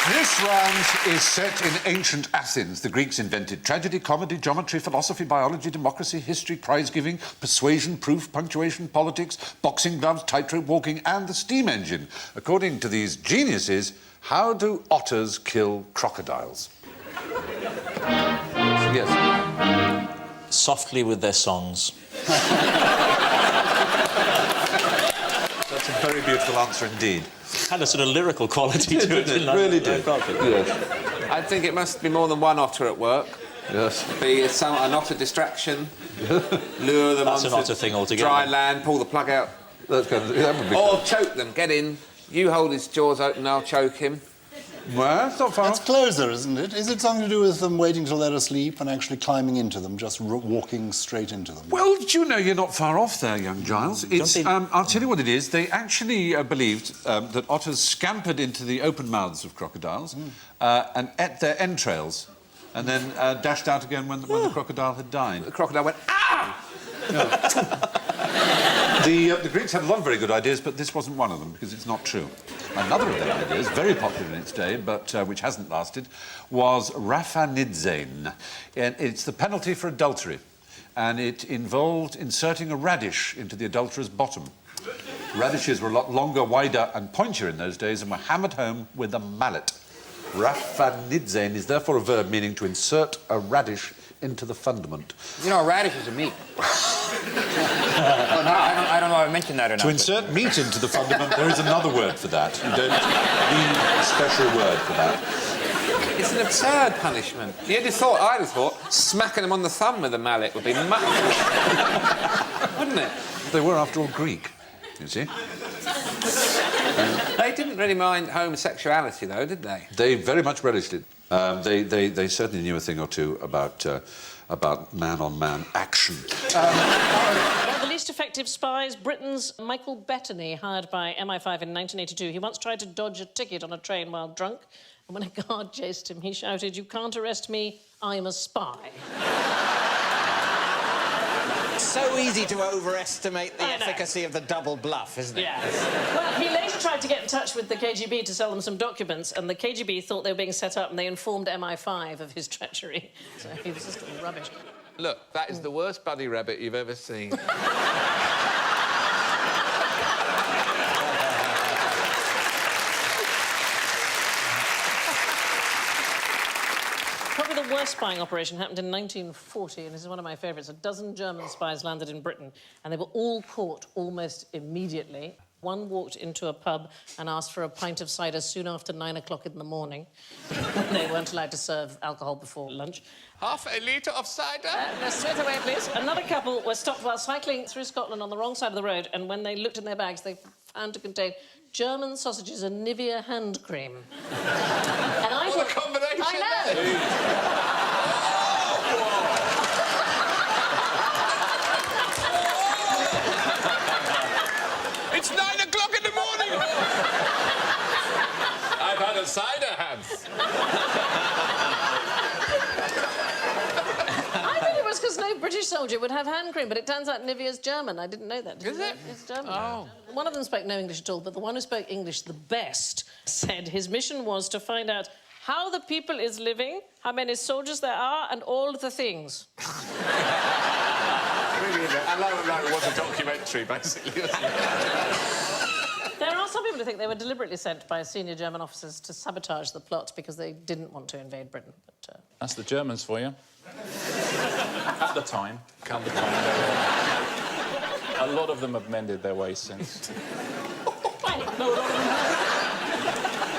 This round is set in ancient Athens. The Greeks invented tragedy, comedy, geometry, philosophy, biology, democracy, history, prize-giving, persuasion, proof, punctuation, politics, boxing gloves, tightrope walking, and the steam engine. According to these geniuses, how do otters kill crocodiles? Yes. Softly with their songs. That's a very beautiful answer indeed. Had a sort of lyrical quality to it. It really did. Yes. I think it must be more than one otter at work. Yes. Be an otter distraction. Lure them That's an onto otter thing altogether. dry land, pull the plug out. That would be... Or choke them. Get in. You hold his jaws open, I'll choke him. Well, it's not far That's off. closer, isn't it? Is it something to do with them waiting till they're asleep and actually climbing into them, just walking straight into them? Well, do you know, you're not far off there, young Giles. It's, I'll tell you what it is. They actually believed that otters scampered into the open mouths of crocodiles and ate their entrails and then dashed out again when the crocodile had died. The crocodile went, ah! The Greeks had a lot of very good ideas, but this wasn't one of them, because it's not true. Another of their ideas, very popular in its day, but which hasn't lasted, was Raphanidzein. And it's the penalty for adultery, and it involved inserting a radish into the adulterer's bottom. Radishes were a lot longer, wider and pointier in those days and were hammered home with a mallet. Raphanidzein is therefore a verb meaning to insert a radish into the fundament. You know, a radish is a meat. Oh, no, I don't know if I mentioned that or not. To insert meat into the fundament, there is another word for that. You don't need a special word for that. It's an absurd punishment. I'd have thought, smacking them on the thumb with a mallet would be much... wouldn't it? They were, after all, Greek, you see. They didn't really mind homosexuality, though, did they? They very much relished it. They certainly knew a thing or two about man-on-man action. One of the least effective spies, Britain's Michael Bettany, hired by MI5 in 1982. He once tried to dodge a ticket on a train while drunk, and when a guard chased him, he shouted, "You can't arrest me, I'm a spy." So easy to overestimate the efficacy of the double bluff, isn't it? Yes. Well, he later tried to get in touch with the KGB to sell them some documents, and the KGB thought they were being set up, and they informed MI5 of his treachery. So he was just rubbish. Look, that is the worst bunny rabbit you've ever seen. Probably the worst spying operation happened in 1940, and this is one of my favourites. A dozen German spies landed in Britain, and they were all caught almost immediately. One walked into a pub and asked for a pint of cider soon after 9 o'clock in the morning. They weren't allowed to serve alcohol before lunch. Half a litre of cider? Straight away, please. Another couple were stopped while cycling through Scotland on the wrong side of the road, and when they looked in their bags, they found to contain German sausages and Nivea hand cream. And I What a combination! I know! It's 9 o'clock in the morning! I've had a cider, Hans. I thought it was because no British soldier would have hand cream, but it turns out Nivea's German. I didn't know that. Is it? It's German. Oh. One of them spoke no English at all, but the one who spoke English the best said his mission was to find out how the people is living, how many soldiers there are, and all the things. I love it was a documentary, basically. There are some people who think they were deliberately sent by senior German officers to sabotage the plot because they didn't want to invade Britain. But, That's the Germans for you. At the time. At the time. A lot of them have mended their ways since.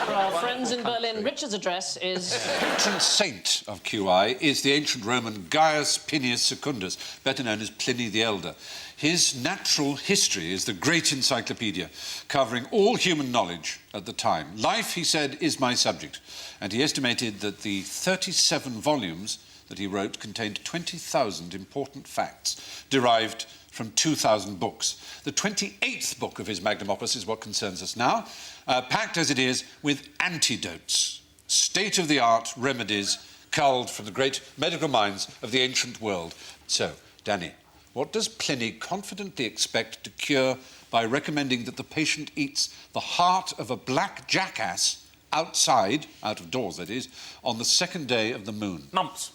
For our friends in Berlin, Richard's address is... The patron saint of QI is the ancient Roman Gaius Plinius Secundus, better known as Pliny the Elder. His natural history is the great encyclopedia, covering all human knowledge at the time. Life, he said, is my subject, and he estimated that the 37 volumes that he wrote contained 20,000 important facts derived from 2,000 books. The 28th book of his magnum opus is what concerns us now, packed as it is with antidotes, state-of-the-art remedies culled from the great medical minds of the ancient world. So, Danny, what does Pliny confidently expect to cure by recommending that the patient eats the heart of a black jackass outside, out of doors that is, on the second day of the moon? Mumps.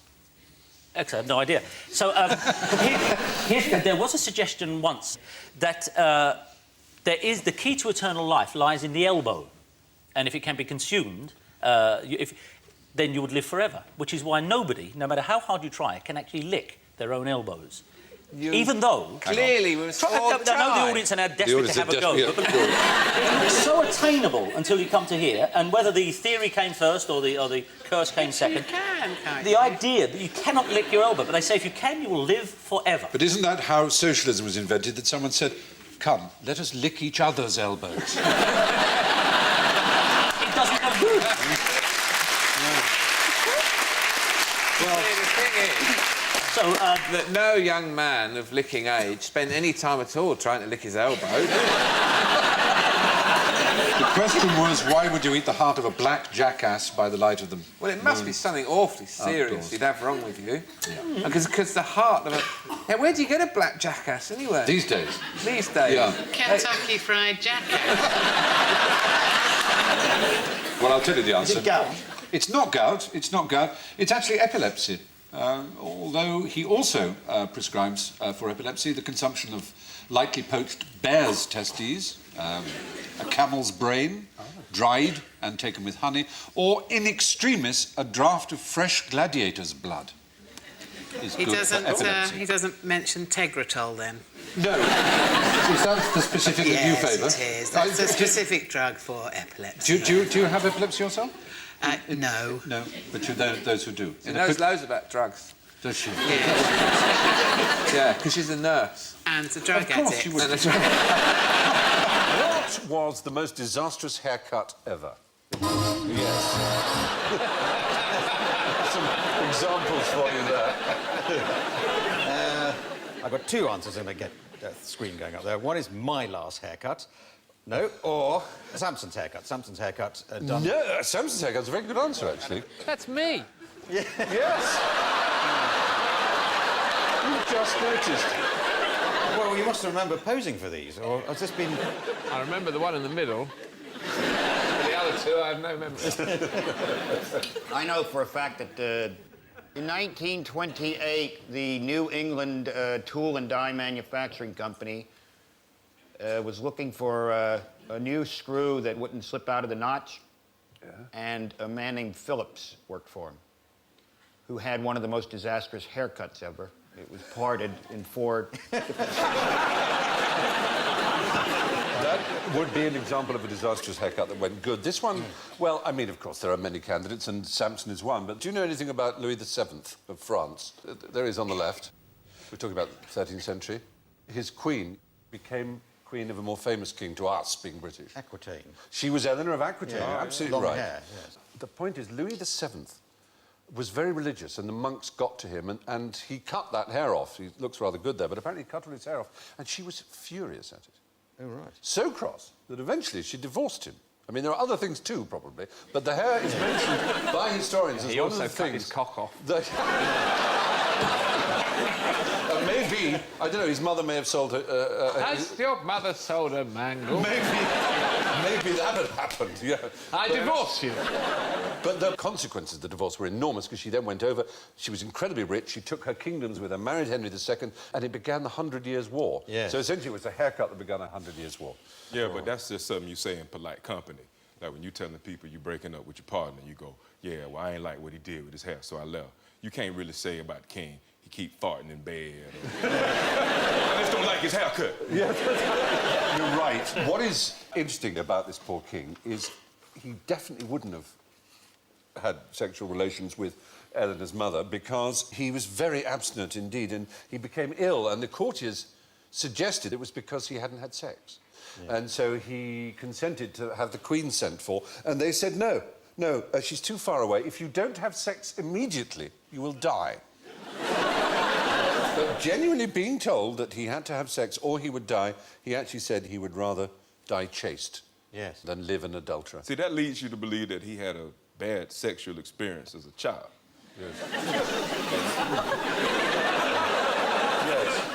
Actually, I have no idea. So, there was a suggestion once that the key to eternal life lies in the elbow, and if it can be consumed, then you would live forever, which is why nobody, no matter how hard you try, can actually lick their own elbows. Even though... Clearly, we were all I know the audience are now desperate to have a go, but it's so attainable until you come to here, and whether the theory came first or the curse came second, the idea that you cannot lick your elbow, but they say if you can, you will live forever. But isn't that how socialism was invented, that someone said, come, let us lick each other's elbows? It doesn't have good. Well, the thing is... So, that no young man of licking age spent any time at all trying to lick his elbow. The question was, why would you eat the heart of a black jackass by the light of the Well, it must be something awfully serious Outdoors. you'd have wrong with you. Because the heart of a... Yeah, where do you get a black jackass, anyway? These days. These days? Yeah. Kentucky Fried Jackass. Well, I'll tell you the answer. Is it gout? It's not gout. It's not gout. It's actually epilepsy. Although he also prescribes for epilepsy the consumption of lightly poached bear's testes, a camel's brain, dried and taken with honey, or in extremis, a draught of fresh gladiator's blood. Is He good for epilepsy. doesn't mention Tegretol then. No. Is that the specific that you favour? Yes, it is. That's a specific drug for epilepsy. Do you have epilepsy yourself? No. No, but you know those who do. She knows loads about drugs. Does she? Yeah, because she's a nurse. And a drug Of course addict. she would. And a drug... What was the most disastrous haircut ever? Yes. Some examples for you there. I've got two answers and I get the screen going up there. One is my last haircut. No, or Samson's haircut. Samson's haircut done... No, Samson's haircut's a very good answer, actually. That's me. Yes. You've just noticed. Well, you must remember posing for these, or has this been... I remember the one in the middle. For the other two, I have no memory. I know for a fact that in 1928, the New England Tool and Die Manufacturing Company was looking for a new screw that wouldn't slip out of the notch. Yeah. And a man named Phillips worked for him, who had one of the most disastrous haircuts ever. It was parted in 4 different... That would be an example of a disastrous haircut that went good. This one, well, I mean, of course, there are many candidates, and Samson is one, but do you know anything about Louis VII of France? There he is on the left. We're talking about the 13th century. His queen became queen of a more famous king to us, being British. Aquitaine. She was Eleanor of Aquitaine, absolutely Long right. hair, yes. The point is, Louis VII was very religious, and the monks got to him, and he cut that hair off. He looks rather good there, but apparently he cut all his hair off, and she was furious at it. Oh, right. So cross that eventually she divorced him. I mean, there are other things too, probably, but the hair is mentioned by historians as He one also of the cut things... his cock off. That... maybe, I don't know, his mother may have sold her... Has your mother sold a mangle? Maybe that had happened, yeah. I divorce you. But the consequences of the divorce were enormous, because she then went over, she was incredibly rich, she took her kingdoms with her, married Henry II, and it began the 100 Years' War. Yes. So essentially it was the haircut that began a 100 Years' War. Yeah, but that's just something you say in polite company. Like when you telling people you're breaking up with your partner, you go, yeah, well, I ain't like what he did with his hair, so I left. You can't really say about the king, he keep farting in bed. I just don't like his haircut. Yeah, you're right. What is interesting about this poor king is he definitely wouldn't have had sexual relations with Eleanor's mother because he was very abstinent indeed, and he became ill, and the courtiers suggested it was because he hadn't had sex. Yeah. And so he consented to have the Queen sent for, and they said, no, she's too far away. If you don't have sex immediately, you will die. But genuinely being told that he had to have sex or he would die, he actually said he would rather die chaste than live an adulterer. See, that leads you to believe that he had a bad sexual experience as a child. Yes.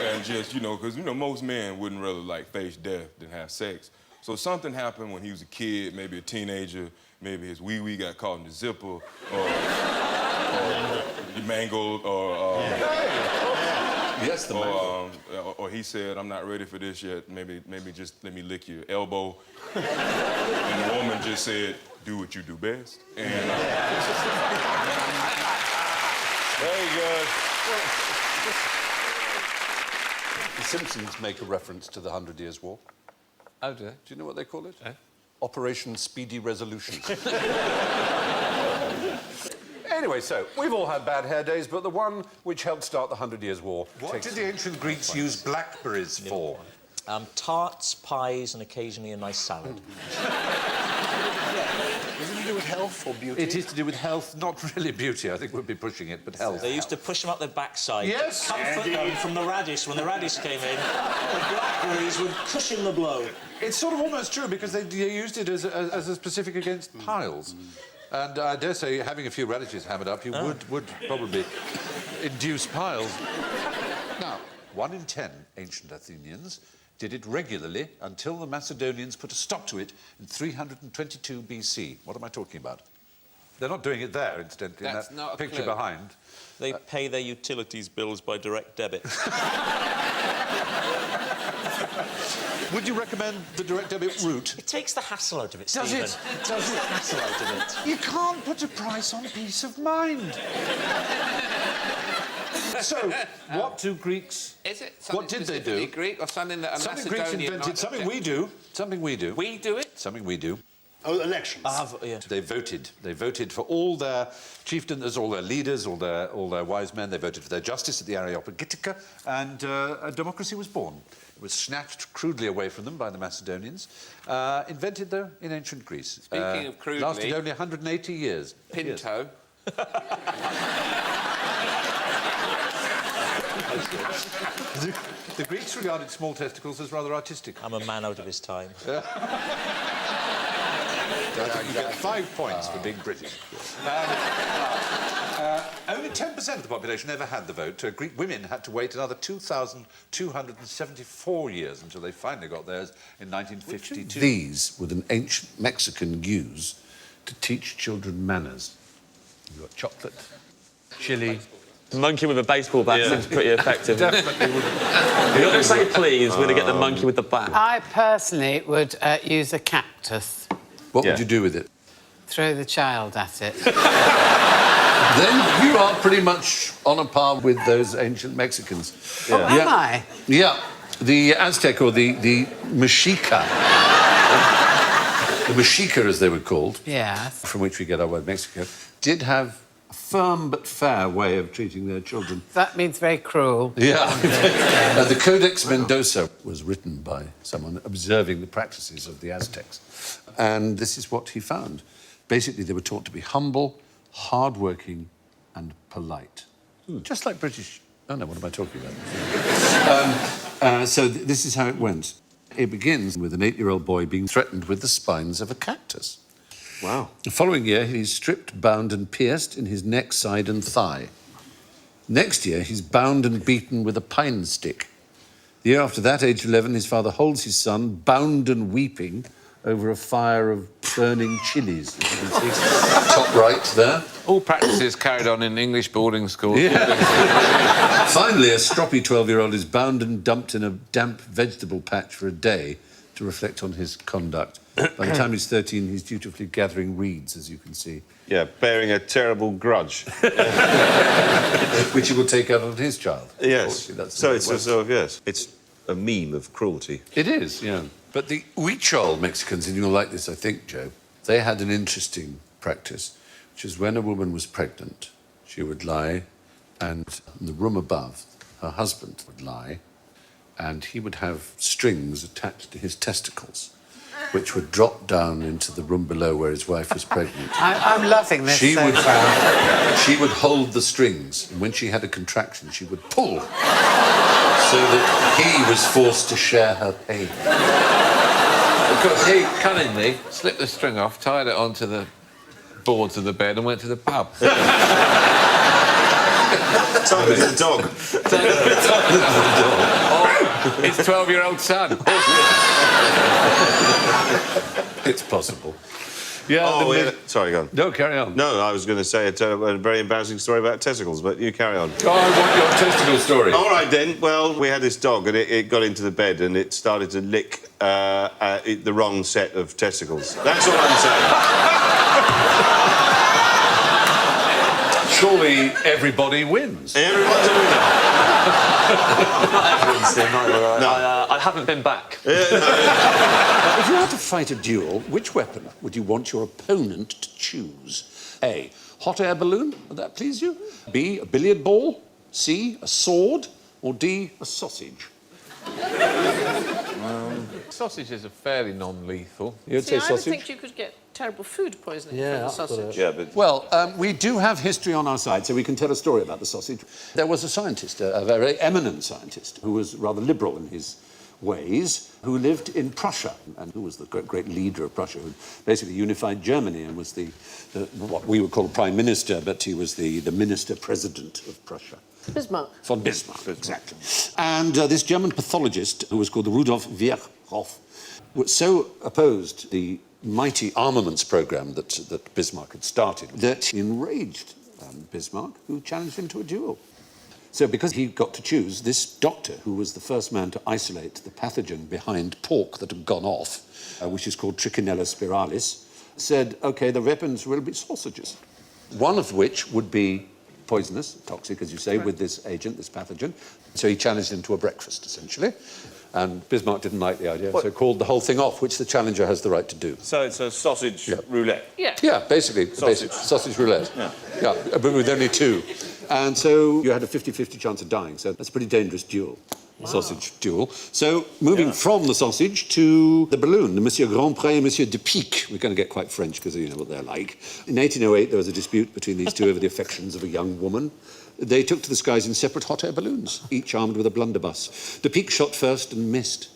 And just, you know, because, you know, most men wouldn't rather, like, face death than have sex. So something happened when he was a kid, maybe a teenager, maybe his wee-wee got caught in the zipper, or you mangled, or... Yes, the mango. Or he said, I'm not ready for this yet. Maybe just let me lick your elbow. And the woman just said, do what you do best. And Very good. The Simpsons make a reference to the 100 Years' War. Oh, dear. Do you know what they call it? Operation Speedy Resolution. Anyway, so we've all had bad hair days, but the one which helped start the 100 Years' War. What did the ancient Greeks use blackberries for? Tarts, pies, and occasionally a nice salad. Is it to do with health or beauty? It is to do with health, not really beauty. I think we'd be pushing it, but health. They used to push them up their backside. Yes. Comfort them from the radish. When the radish came in, the blackberries would cushion the blow. It's sort of almost true, because they used it as a specific against piles. And I dare say, having a few radishes hammered up, you would probably induce piles. Now, 1 in 10 ancient Athenians did it regularly until the Macedonians put a stop to it in 322 BC. What am I talking about? They're not doing it there, incidentally, That's in not that a picture clue. behind. They pay their utilities bills by direct debit. Would you recommend the direct debit route? It takes the hassle out of it, Does Stephen. it? It does the hassle out of it. You can't put a price on peace of mind. So, what do Greeks... Is it What something did they specifically do? Greek or something that a Something Greeks Macedonian invented, might something have we do. Something we do. We do it? Something we do. Oh, elections. They voted. They voted for all their chieftains, all their leaders, all their wise men. They voted for their justice at the Areopagitica, and a democracy was born. It was snatched crudely away from them by the Macedonians. Invented, though, in ancient Greece. Speaking of crudely... Lasted only 180 years. Pinto. The Greeks regarded small testicles as rather artistic. I'm a man out of his time. I think you get 5 points for being British. Only 10% of the population ever had the vote. Greek women had to wait another 2,274 years until they finally got theirs in 1952. These would an ancient Mexican use to teach children manners. You've got chocolate, chili... Monkey with a baseball bat seems pretty effective. Definitely would. You're not going to say please, we're going to get the monkey with the bat. I personally would use a cactus. What would you do with it? Throw the child at it. Then you are pretty much on a par with those ancient Mexicans. Oh, am I? Yeah. The Aztec, or the Mexica. The Mexica, as they were called. Yes. From which we get our word Mexico, did have a firm but fair way of treating their children. That means very cruel. Yeah. The Codex Mendoza was written by someone observing the practices of the Aztecs. And this is what he found. Basically, they were taught to be humble, hard-working and polite. Just like British... Oh, no, what am I talking about? So this is how it went. It begins with an 8-year-old boy being threatened with the spines of a cactus. Wow. The following year, he's stripped, bound and pierced in his neck, side and thigh. Next year, he's bound and beaten with a pine stick. The year after that, age 11, his father holds his son, bound and weeping, over a fire of burning chilies, as you can see. Top right there. All practices carried on in English boarding schools. Yeah. Finally, a stroppy 12-year-old is bound and dumped in a damp vegetable patch for a day to reflect on his conduct. By the time he's 13, he's dutifully gathering reeds, as you can see. Yeah, bearing a terrible grudge. Which he will take out on his child. Yes. That's So it's a sort of, yes, it's a meme of cruelty. It is, yeah. But the Huichol Mexicans, and you'll like this, I think, Joe, they had an interesting practice, which is when a woman was pregnant, she would lie, and in the room above, her husband would lie, and he would have strings attached to his testicles, which would drop down into the room below where his wife was pregnant. I'm loving this. She would hold the strings, and when she had a contraction, she would pull, so that he was forced to share her pain. Because he cunningly slipped the string off, tied it onto the boards of the bed and went to the pub. Tied it to the dog. His 12-year-old son. It's possible. Yeah. Oh, yeah. Sorry, go on. No, carry on. No, I was going to say a very embarrassing story about testicles, but you carry on. Oh, I want your testicle story. All right, then. Well, we had this dog, and it got into the bed, and it started to lick the wrong set of testicles. That's all I'm saying. Surely everybody wins. Everyone's a winner. No. I haven't been back. If you had to fight a duel, which weapon would you want your opponent to choose? A, hot air balloon, would that please you? B, a billiard ball? C, a sword? Or D, a sausage? Sausages are fairly non-lethal. You'd See, say I would sausage? think you could get terrible food poisoning Yeah, from the that's what sausage. Yeah, but... Well, we do have history on our side, so we can tell a story about the sausage. There was a scientist, a very eminent scientist, who was rather liberal in his ways, who lived in Prussia, and who was the great leader of Prussia, who basically unified Germany and was what we would call prime minister, but he was the minister-president of Prussia. Bismarck. Von Bismarck, exactly. And this German pathologist, who was called Rudolf Virchow, so opposed the mighty armaments program that Bismarck had started that he enraged Bismarck, who challenged him to a duel. So because he got to choose, this doctor, who was the first man to isolate the pathogen behind pork that had gone off, which is called Trichinella spiralis, said, OK, the weapons will be sausages, one of which would be poisonous, toxic, as you say, with this agent, this pathogen. So he challenged him to a breakfast, essentially. And Bismarck didn't like the idea, so called the whole thing off, which the challenger has the right to do. So it's a sausage roulette? Yeah. Yeah, basically. Sausage roulette. Yeah, but with only two. And so you had a 50-50 chance of dying, so that's a pretty dangerous duel. Wow. Sausage duel. So, moving from the sausage to the balloon, the Monsieur Grandpré and Monsieur de Pique. We're going to get quite French because you know what they're like. In 1808, there was a dispute between these two over the affections of a young woman. They took to the skies in separate hot air balloons, each armed with a blunderbuss. De Pique shot first and missed.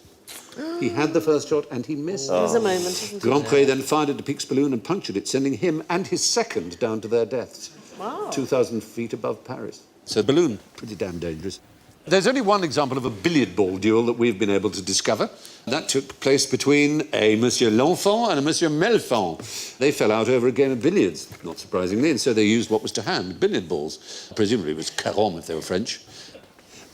He had the first shot and he missed. There's a moment, isn't it? Grandpré then fired at de Pique's balloon and punctured it, sending him and his second down to their deaths. Wow. 2,000 feet above Paris. So balloon, pretty damn dangerous. There's only one example of a billiard ball duel that we've been able to discover. That took place between a Monsieur L'Enfant and a Monsieur Melfort. They fell out over a game of billiards, not surprisingly, and so they used what was to hand, billiard balls. Presumably it was carom if they were French.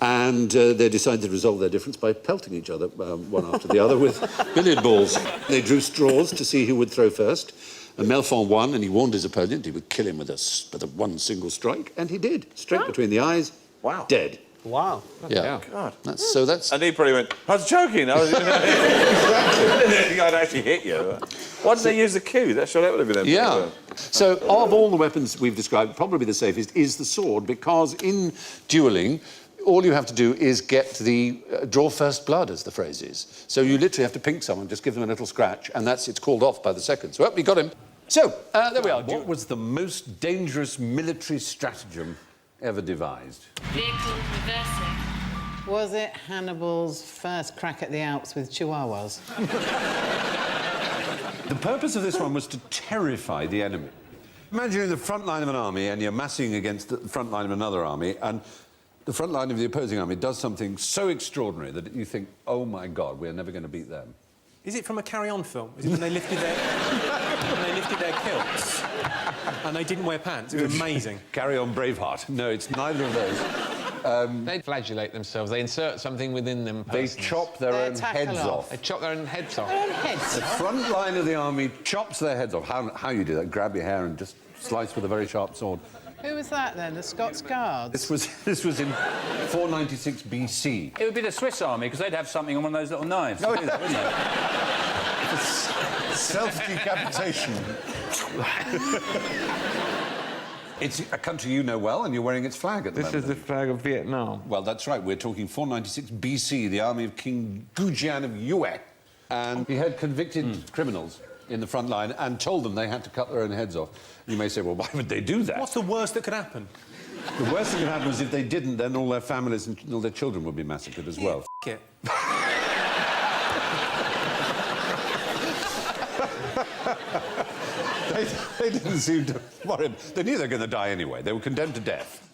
And they decided to resolve their difference by pelting each other, one after the other, with billiard balls. They drew straws to see who would throw first. And Melfort won, and he warned his opponent he would kill him with one single strike, and he did. Straight between the eyes. Wow. Dead. Wow. Yeah. God. That's... And he probably went, I was joking. I didn't think I'd actually hit you. Why did they use the cue? That would have been... Yeah. So, of all the weapons we've described, probably the safest is the sword, because in duelling, all you have to do is get the draw first blood, as the phrase is. So you literally have to pink someone, just give them a little scratch, and it's called off by the seconds. Well, we got him. So, there we are. What was the most dangerous military stratagem ever devised? Vehicle reversing. Was it Hannibal's first crack at the Alps with chihuahuas? The purpose of this one was to terrify the enemy. Imagine you're in the front line of an army and you're massing against the front line of another army, and the front line of the opposing army does something so extraordinary that you think, oh my God, we're never going to beat them. Is it from a Carry On film? Is it when they lifted their kilts and they didn't wear pants? It was amazing. Carry On Braveheart. No, it's neither of those. They flagellate themselves. They insert something within them. They chop their own heads off. They chop their own heads off. The front line of the army chops their heads off. How you do that? Grab your hair and just slice with a very sharp sword. Who was that then? The Scots Guards? This was in 496 BC. It would be the Swiss army, because they'd have something on one of those little knives. No, to do that, wouldn't they? Self-decapitation. It's a country you know well, and you're wearing its flag at the moment. This is the flag of Vietnam. Well, that's right. We're talking 496 BC, the army of King Gujian of Yue. And he had convicted criminals in the front line and told them they had to cut their own heads off. You may say, well, why would they do that? What's the worst that could happen? The worst that could happen is if they didn't, then all their families and all their children would be massacred as well. It. They didn't seem to worry. They knew they were going to die anyway. They were condemned to death.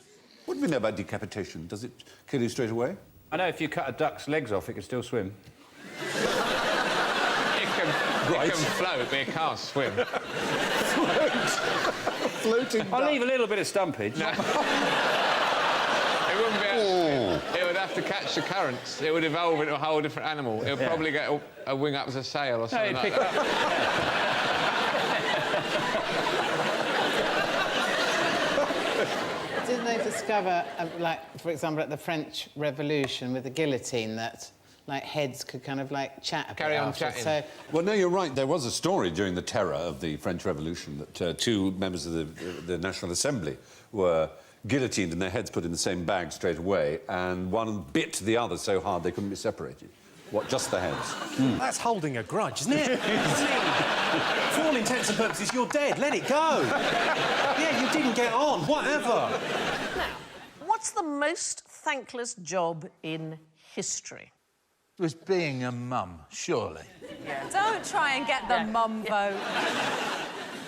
What do we know about decapitation? Does it kill you straight away? I know if you cut a duck's legs off, it can still swim. It can float, but it can't swim. Floating I'll leave a little bit of stumpage. No. It wouldn't be it would have to catch the currents. It would evolve into a whole different animal. It would probably get a wing up as a sail or something like that. Didn't they discover, like, for example, at the French Revolution with the guillotine, that, like, heads could kind of, like, chat a bit Carry on after, chatting. So Well, no, you're right. There was a story during the terror of the French Revolution that two members of the National Assembly were guillotined and their heads put in the same bag straight away, and one bit the other so hard they couldn't be separated. What, just the heads? That's holding a grudge, isn't it? For all intents and purposes, you're dead. Let it go. Yeah, you didn't get on. Whatever. Now, what's the most thankless job in history? It was being a mum, surely. Don't try and get the mum vote.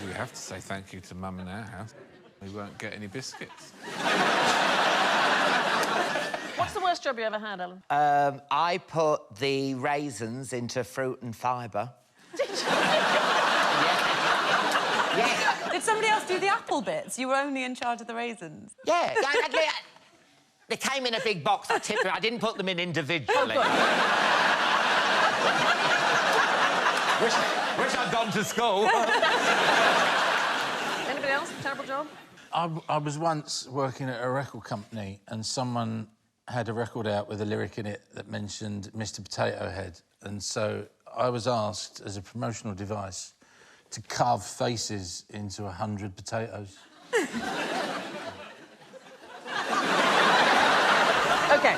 We have to say thank you to Mum in our house. We won't get any biscuits. What's the worst job you ever had, Alan? I put the raisins into fruit and fibre. Did you? Yeah. Did somebody else do the apple bits? You were only in charge of the raisins. Yeah. They came in a big box. I didn't put them in individually. Wish I'd gone to school. Anybody else? Terrible job? I was once working at a record company and someone had a record out with a lyric in it that mentioned Mr. Potato Head, and so I was asked, as a promotional device, to carve faces into 100 potatoes. OK,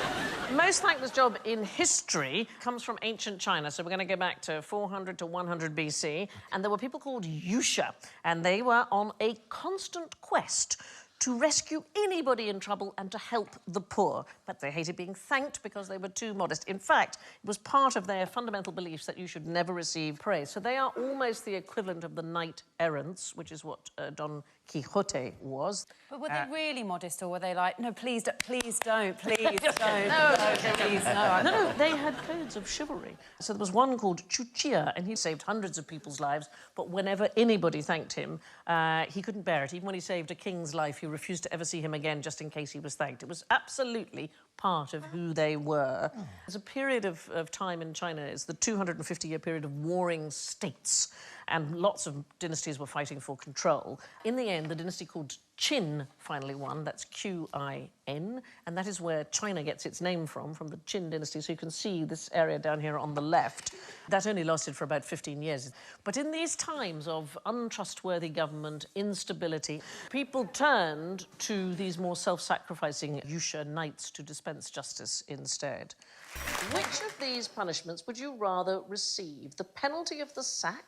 most thankless job in history comes from ancient China. So we're going to go back to 400 to 100 BC. And there were people called Yusha, and they were on a constant quest to rescue anybody in trouble and to help the poor. But they hated being thanked because they were too modest. In fact, it was part of their fundamental beliefs that you should never receive praise. So they are almost the equivalent of the knight-errants, which is what Don Quixote was. But were they really modest, or were they like, no, please don't, please don't, please don't, please, No, they had codes of chivalry. So there was one called Chuchia, and he saved hundreds of people's lives, but whenever anybody thanked him, he couldn't bear it. Even when he saved a king's life, he refused to ever see him again just in case he was thanked. It was absolutely part of who they were. There's a period of time in China, it's the 250-year period of warring states, and lots of dynasties were fighting for control. In the end, the dynasty called Qin finally won. That's Q-I-N, and that is where China gets its name from the Qin dynasty. So you can see this area down here on the left. That only lasted for about 15 years. But in these times of untrustworthy government, instability, people turned to these more self-sacrificing Yusha knights to dispense justice instead. Which of these punishments would you rather receive? The penalty of the sack,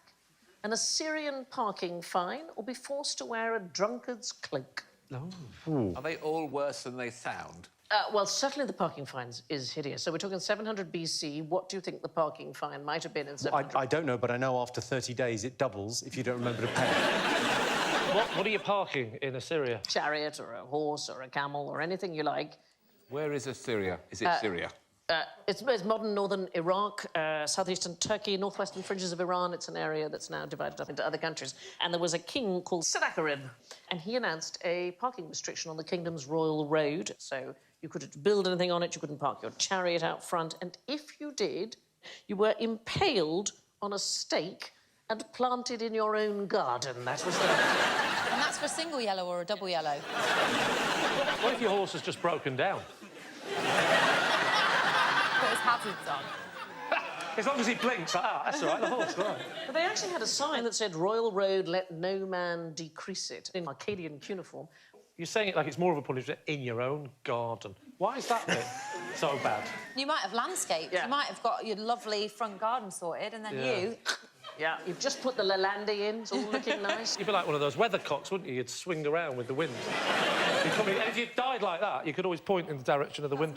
an Assyrian parking fine, or be forced to wear a drunkard's cloak? Are they all worse than they sound? Well, certainly the parking fines is hideous. So we're talking 700 BC. What do you think the parking fine might have been in 700? I don't know, but I know after 30 days it doubles if you don't remember to pay. What are you parking in Assyria? Chariot or a horse or a camel or anything you like. Where is Assyria? Is it Syria? It's modern northern Iraq, southeastern Turkey, northwestern fringes of Iran. It's an area that's now divided up into other countries. And there was a king called Sennacherib, and he announced a parking restriction on the kingdom's royal road. So you couldn't build anything on it, you couldn't park your chariot out front, and if you did, you were impaled on a stake and planted in your own garden. That was the... And that's for a single yellow or a double yellow? What if your horse has just broken down? Put his hazards on. As long as he blinks like that, that's all right, the horse, right. But they actually had a sign that said, Royal Road, let no man decrease it, in Arcadian cuneiform. You're saying it like it's more of a punishment in your own garden. Why is that bit so bad? You might have landscaped. You might have got your lovely front garden sorted, and then you... Yeah, you've just put the Lalande in, it's all looking nice. You'd be like one of those weathercocks, wouldn't you? You'd swing around with the wind. And if you died like that, you could always point in the direction of the wind.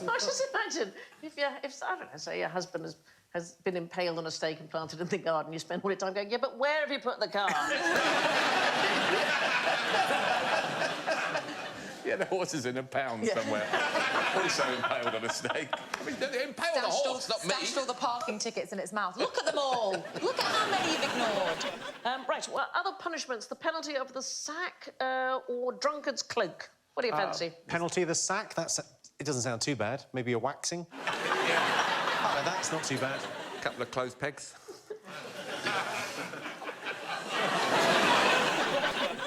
I just imagine if I don't know, say your husband has been impaled on a stake and planted in the garden, you spend all your time going, yeah, but where have you put the car? Yeah, the horse is in a pound somewhere. Also impaled on a snake. I mean, they impaled the horse, not me. Stashed all the parking tickets in its mouth. Look at them all. Look at how many you've ignored. Right, well, other punishments, the penalty of the sack or drunkard's cloak. What do you fancy? Penalty of the sack? It doesn't sound too bad. Maybe a waxing? No, that's not too bad. A couple of clothes pegs.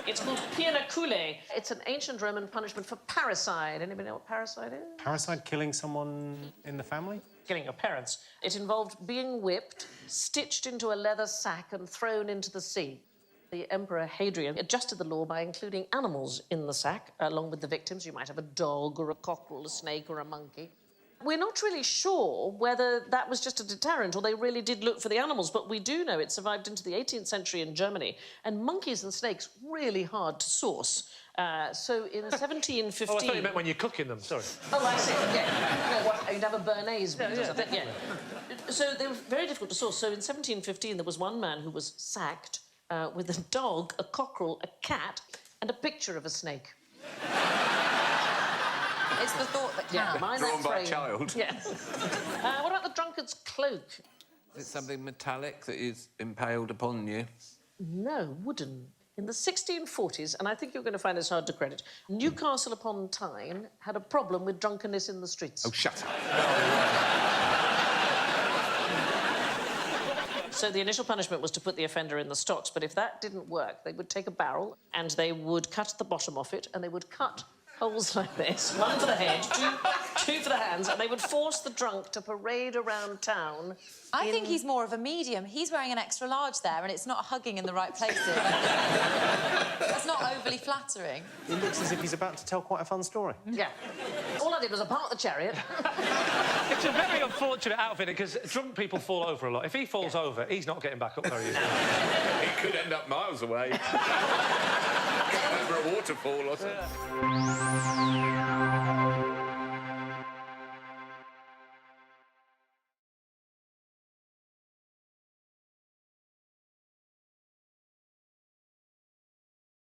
It's called pianacule. It's an ancient Roman punishment for parricide. Anybody know what parricide is? Parricide, killing someone in the family? Killing your parents. It involved being whipped, stitched into a leather sack and thrown into the sea. The Emperor Hadrian adjusted the law by including animals in the sack, along with the victims. You might have a dog or a cockerel, a snake or a monkey. We're not really sure whether that was just a deterrent or they really did look for the animals, but we do know it survived into the 18th century in Germany, and monkeys and snakes really hard to source. So in 1715... Oh, I thought you meant when you're cooking them, sorry. Oh, I see, yeah. No, what, you'd have a béarnaise or something, yeah. So they were very difficult to source. So in 1715, there was one man who was sacked with a dog, a cockerel, a cat, and a picture of a snake. It's the thought that counts. Yeah, mind Drawn that by a frame. child. Yeah. What about the drunkard's cloak? Is it something metallic that is impaled upon you? No, wooden. In the 1640s, and I think you're going to find this hard to credit, Newcastle upon Tyne had a problem with drunkenness in the streets. Oh, shut up. So the initial punishment was to put the offender in the stocks, but if that didn't work, they would take a barrel and they would cut the bottom off it and they would cut holes like this, one for the head, two for the hands, and they would force the drunk to parade around town. I think he's more of a medium. He's wearing an extra large there, and it's not hugging in the right places. That's not overly flattering. It looks as if he's about to tell quite a fun story. Yeah. All I did was park the chariot. It's a very unfortunate outfit because drunk people fall over a lot. If he falls over, he's not getting back up very easily. He could end up miles away. Over a waterfall or something.